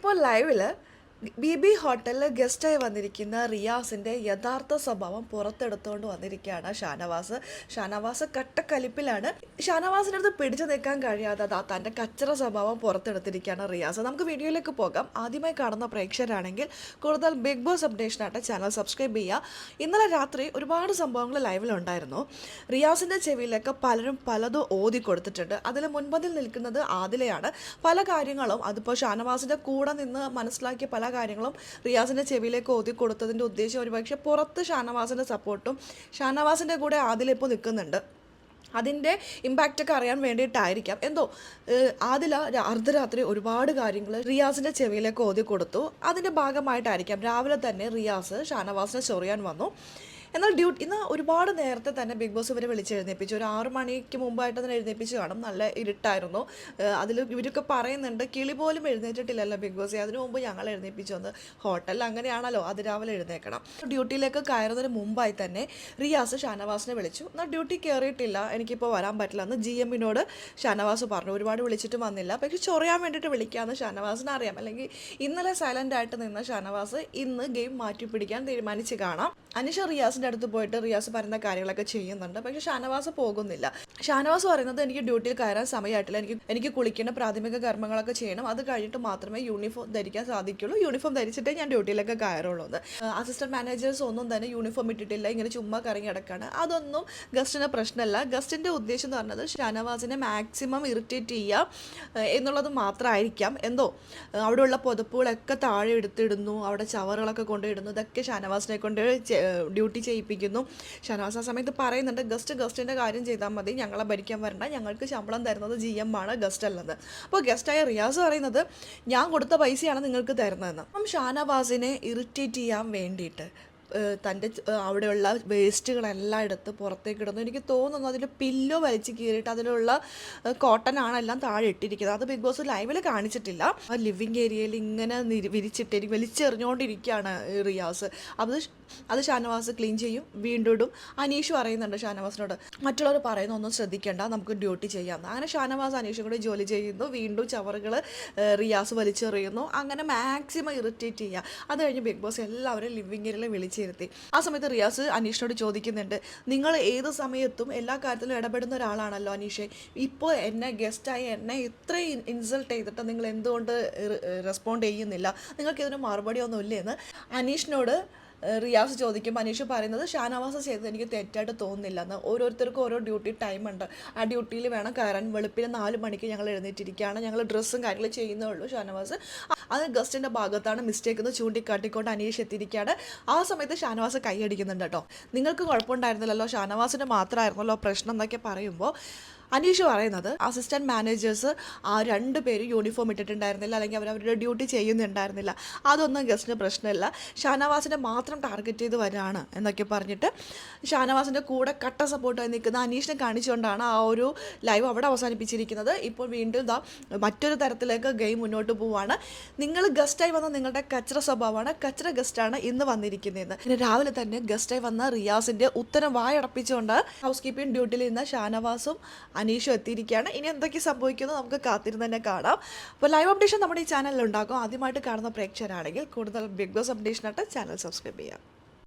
ഇപ്പോൾ ലൈവില് ബി ഹോട്ടലിൽ ഗസ്റ്റായി വന്നിരിക്കുന്ന റിയാസിൻ്റെ യഥാർത്ഥ സ്വഭാവം പുറത്തെടുത്തുകൊണ്ട് വന്നിരിക്കുകയാണ് ഷാനവാസ് കട്ടക്കലിപ്പിലാണ്. ഷാനവാസിൻ്റെ അടുത്ത് പിടിച്ചു നിൽക്കാൻ കഴിയാതെ തൻ്റെ കച്ചറ സ്വഭാവം പുറത്തെടുത്തിരിക്കുകയാണ് റിയാസ്. നമുക്ക് വീഡിയോയിലേക്ക് പോകാം. ആദ്യമായി കാണുന്ന പ്രേക്ഷകരാണെങ്കിൽ കൂടുതൽ ബിഗ് ബോസ് അപ്ഡേഷനായിട്ട് ചാനൽ സബ്സ്ക്രൈബ് ചെയ്യുക. ഇന്നലെ രാത്രി ഒരുപാട് സംഭവങ്ങൾ ലൈവിലുണ്ടായിരുന്നു. റിയാസിൻ്റെ ചെവിയിലേക്ക് പലരും പലതും ഓതി കൊടുത്തിട്ടുണ്ട്. അതിൽ മുൻപന്തിൽ നിൽക്കുന്നത് ആദിലയാണ്. പല കാര്യങ്ങളും അതിപ്പോൾ ഷാനവാസിൻ്റെ കൂടെ നിന്ന് മനസ്സിലാക്കിയ പല കാര്യങ്ങളും റിയാസിൻ്റെ ചെവിയിലേക്ക് ഓതി കൊടുത്തതിൻ്റെ ഉദ്ദേശം ഒരുപക്ഷെ പുറത്ത് ഷാനവാസിൻ്റെ സപ്പോർട്ടും ഷാനവാസിൻ്റെ കൂടെ ആദിലിപ്പോൾ നിൽക്കുന്നുണ്ട്. അതിൻ്റെ ഇമ്പാക്റ്റൊക്കെ അറിയാൻ വേണ്ടിയിട്ടായിരിക്കാം എന്തോ ആദില അർദ്ധരാത്രി ഒരുപാട് കാര്യങ്ങൾ റിയാസിൻ്റെ ചെവിയിലേക്ക് ഓതി കൊടുത്തു. അതിൻ്റെ ഭാഗമായിട്ടായിരിക്കാം രാവിലെ തന്നെ റിയാസ് ഷാനവാസിനെ ചൊറിയാൻ വന്നു. എന്നാൽ ഇന്ന് ഒരുപാട് നേരത്തെ തന്നെ ബിഗ് ബോസ് ഇവരെ വിളിച്ചെഴുന്നേപ്പിച്ചു. ഒരു 6 മണിക്ക് മുമ്പായിട്ട് തന്നെ എഴുന്നേപ്പിച്ച് കാണും. നല്ല ഇരുട്ടായിരുന്നു. അതിൽ ഇവരൊക്കെ പറയുന്നുണ്ട് കിളി പോലും എഴുന്നേറ്റിട്ടില്ലല്ലോ ബിഗ് ബോസ്, അതിനു മുമ്പ് ഞങ്ങൾ എഴുന്നേപ്പിച്ചു വന്ന്. ഹോട്ടലിൽ അങ്ങനെയാണല്ലോ അതിരാവിലെ എഴുന്നേക്കണം. ഡ്യൂട്ടിയിലേക്ക് കയറുന്നതിന് മുമ്പായി തന്നെ റിയാസ് ഷാനവാസിനെ വിളിച്ചു. എന്നാൽ ഡ്യൂട്ടി കയറിയിട്ടില്ല, എനിക്കിപ്പോൾ വരാൻ പറ്റില്ല എന്ന് GMനോട് ഷാനവാസ് പറഞ്ഞു. ഒരുപാട് വിളിച്ചിട്ട് വന്നില്ല, പക്ഷേ ചൊറിയാൻ വേണ്ടിയിട്ട് വിളിക്കാമെന്ന് ഷാനവാസിന് അറിയാം. അല്ലെങ്കിൽ ഇന്നലെ സൈലൻ്റ് ആയിട്ട് നിന്ന ഷാനവാസ് ഇന്ന് ഗെയിം മാറ്റി പിടിക്കാൻ തീരുമാനിച്ച് കാണാം. അനീഷ റിയാസിൻ്റെ അടുത്ത് പോയിട്ട് റിയാസ് പറയുന്ന കാര്യങ്ങളൊക്കെ ചെയ്യുന്നുണ്ട്, പക്ഷെ ഷാനവാസ് പോകുന്നില്ല. ഷാനവാസ് പറയുന്നത് എനിക്ക് ഡ്യൂട്ടിയിൽ കയറാൻ സമയമായിട്ടില്ല, എനിക്ക് കുളിക്കേണ്ട പ്രാഥമിക കർമ്മങ്ങളൊക്കെ ചെയ്യണം, അത് കഴിഞ്ഞിട്ട് മാത്രമേ യൂണിഫോം ധരിക്കാൻ സാധിക്കുള്ളൂ, യൂണിഫോം ധരിച്ചിട്ടേ ഞാൻ ഡ്യൂട്ടിയിലൊക്കെ കയറുള്ളൂ എന്ന്. അസിസ്റ്റന്റ് മാനേജേഴ്സ് ഒന്നും തന്നെ യൂണിഫോം ഇട്ടിട്ടില്ല, ഇങ്ങനെ ചുമ്മാ കറങ്ങി കിടക്കാണ്. അതൊന്നും ഗസ്റ്റിന് പ്രശ്നമല്ല. ഗസ്റ്റിൻ്റെ ഉദ്ദേശം എന്ന് പറഞ്ഞത് ഷാനവാസിനെ മാക്സിമം ഇറിറ്റേറ്റ് ചെയ്യുക എന്നുള്ളത് മാത്രമായിരിക്കാം. എന്തോ അവിടെയുള്ള പുതപ്പുകളൊക്കെ താഴെ എടുത്തിടുന്നു, അവിടെ ചവറുകളൊക്കെ കൊണ്ടിടുന്നു, ഇതൊക്കെ ഷാനവാസിനെ കൊണ്ട് ഡ്യൂട്ടി ചെയ്യിപ്പിക്കുന്നു. ഷാനവാസ് ആ സമയത്ത് പറയുന്നുണ്ട് ഗസ്റ്റിൻ്റെ കാര്യം ചെയ്താൽ മതി, ഞങ്ങളെ ഭരിക്കാൻ വരണ്ട, ഞങ്ങൾക്ക് ശമ്പളം തരുന്നത് GM ആണ്, ഗസ്റ്റ് അല്ലത്. അപ്പോൾ ഗസ്റ്റായ റിയാസ് പറയുന്നത് ഞാൻ കൊടുത്ത പൈസയാണ് നിങ്ങൾക്ക് തരുന്നതെന്ന്. അപ്പം ഷാനവാസിനെ ഇറിറ്റേറ്റ് ചെയ്യാൻ വേണ്ടിയിട്ട് തൻ്റെ അവിടെയുള്ള വേസ്റ്റുകളെല്ലാം എടുത്ത് പുറത്തേക്ക് ഇടുന്നു. എനിക്ക് തോന്നുന്നു അതിൽ പില്ലോ വലിച്ച് കീറിയിട്ട് അതിലുള്ള കോട്ടനാണെല്ലാം താഴെ ഇട്ടിരിക്കുന്നത്. അത് ബിഗ് ബോസ് ലൈവിൽ കാണിച്ചിട്ടില്ല. ആ ലിവിങ് ഏരിയയിൽ ഇങ്ങനെ വിരിച്ചിട്ട് വലിച്ചെറിഞ്ഞുകൊണ്ടിരിക്കുകയാണ് റിയാസ്. അത് ഷാനവാസ് ക്ലീൻ ചെയ്യും, വീണ്ടും ഇടും. അനീഷ് പറയുന്നുണ്ട് ഷാനവാസിനോട് മറ്റുള്ളവർ പറയുന്ന ഒന്നും ശ്രദ്ധിക്കേണ്ട, നമുക്ക് ഡ്യൂട്ടി ചെയ്യാമെന്ന്. അങ്ങനെ ഷാനവാസ് അനീഷും കൂടി ജോലി ചെയ്യുന്നു. വീണ്ടും ചവറുകൾ റിയാസ് വലിച്ചെറിയുന്നു. അങ്ങനെ മാക്സിമം ഇറിറ്റേറ്റ് ചെയ്യുക. അത് കഴിഞ്ഞ് ബിഗ് ബോസ് എല്ലാവരും ലിവിങ് ഏരിയയിൽ വിളിച്ചിരുത്തി. ആ സമയത്ത് റിയാസ് അനീഷിനോട് ചോദിക്കുന്നുണ്ട്, നിങ്ങൾ ഏത് സമയത്തും എല്ലാ കാര്യത്തിലും ഇടപെടുന്ന ഒരാളാണല്ലോ അനീഷെ, ഇപ്പോൾ എന്നെ ഗസ്റ്റായി എന്നെ ഇത്രയും ഇൻസൾട്ട് ചെയ്തിട്ട് നിങ്ങൾ എന്തുകൊണ്ട് റെസ്പോണ്ട് ചെയ്യുന്നില്ല, നിങ്ങൾക്ക് ഇതിന് മറുപടി ഒന്നും ഇല്ലേ എന്ന് അനീഷിനോട് റിയാസ് ചോദിക്കും. അനീഷ് പറയുന്നത് ഷാനവാസ് ചെയ്തത് എനിക്ക് തെറ്റായിട്ട് തോന്നുന്നില്ല എന്ന്. ഓരോരുത്തർക്കും ഓരോ ഡ്യൂട്ടി ടൈമുണ്ട്, ആ ഡ്യൂട്ടിയിൽ വേണം കയറാൻ. വെളുപ്പിന് 4 മണിക്ക് ഞങ്ങൾ എഴുന്നേറ്റിരിക്കുകയാണ്, ഞങ്ങൾ ഡ്രസ്സും കാര്യങ്ങളും ചെയ്യുന്നേ ഉള്ളൂ. ഷാനവാസ് അത് ഗസ്റ്റിൻ്റെ ഭാഗത്താണ് മിസ്റ്റേക്ക് എന്ന് ചൂണ്ടിക്കാട്ടിക്കൊണ്ട് അനീഷ് എത്തിയിരിക്കുകയാണ്. ആ സമയത്ത് ഷാനവാസ് കൈയടിക്കുന്നുണ്ട് കേട്ടോ. നിങ്ങൾക്ക് കുഴപ്പമുണ്ടായിരുന്നില്ലല്ലോ, ഷാനവാസിന് മാത്രമായിരുന്നല്ലോ പ്രശ്നം എന്നൊക്കെ പറയുമ്പോൾ അനീഷ് പറയുന്നത് അസിസ്റ്റൻറ്റ് മാനേജേഴ്സ് ആ 2 പേരും യൂണിഫോം ഇട്ടിട്ടുണ്ടായിരുന്നില്ല, അല്ലെങ്കിൽ അവരവരുടെ ഡ്യൂട്ടി ചെയ്യുന്നുണ്ടായിരുന്നില്ല, അതൊന്നും ഗസ്റ്റിന് പ്രശ്നമില്ല, ഷാനവാസിനെ മാത്രം ടാർഗറ്റ് ചെയ്ത് വരാണ് എന്നൊക്കെ പറഞ്ഞിട്ട് ഷാനവാസിൻ്റെ കൂടെ കട്ട സപ്പോർട്ടായി നിൽക്കുന്ന അനീഷിനെ കാണിച്ചുകൊണ്ടാണ് ആ ഒരു ലൈവ് അവിടെ അവസാനിപ്പിച്ചിരിക്കുന്നത്. ഇപ്പോൾ വീണ്ടും മറ്റൊരു തരത്തിലേക്ക് ഗെയിം മുന്നോട്ട് പോവുകയാണ്. നിങ്ങൾ ഗസ്റ്റായി വന്ന നിങ്ങളുടെ കച്ചറ സ്വഭാവമാണ്, കച്ചറ ഗസ്റ്റാണ് ഇന്ന് വന്നിരിക്കുന്നതെന്ന്. പിന്നെ രാവിലെ തന്നെ ഗസ്റ്റായി വന്ന റിയാസിൻ്റെ ഉത്തരം വായടപ്പിച്ചുകൊണ്ട് ഹൗസ് കീപ്പിംഗ് ഡ്യൂട്ടിയിൽ ഇരുന്ന ഷാനവാസും അനീഷും എത്തിയിരിക്കുകയാണ്. ഇനി എന്തൊക്കെ സംഭവിക്കുന്നത് നമുക്ക് കാത്തിരുന്ന് തന്നെ കാണാം. അപ്പോൾ ലൈവ് അപ്ഡേഷൻ നമ്മുടെ ഈ ചാനലിൽ ഉണ്ടാകും. ആദ്യമായിട്ട് കാണുന്ന പ്രേക്ഷകരാണെങ്കിൽ കൂടുതൽ ബിഗ് ബോസ് അപ്ഡേഷനായിട്ട് ചാനൽ സബ്സ്ക്രൈബ് ചെയ്യാം.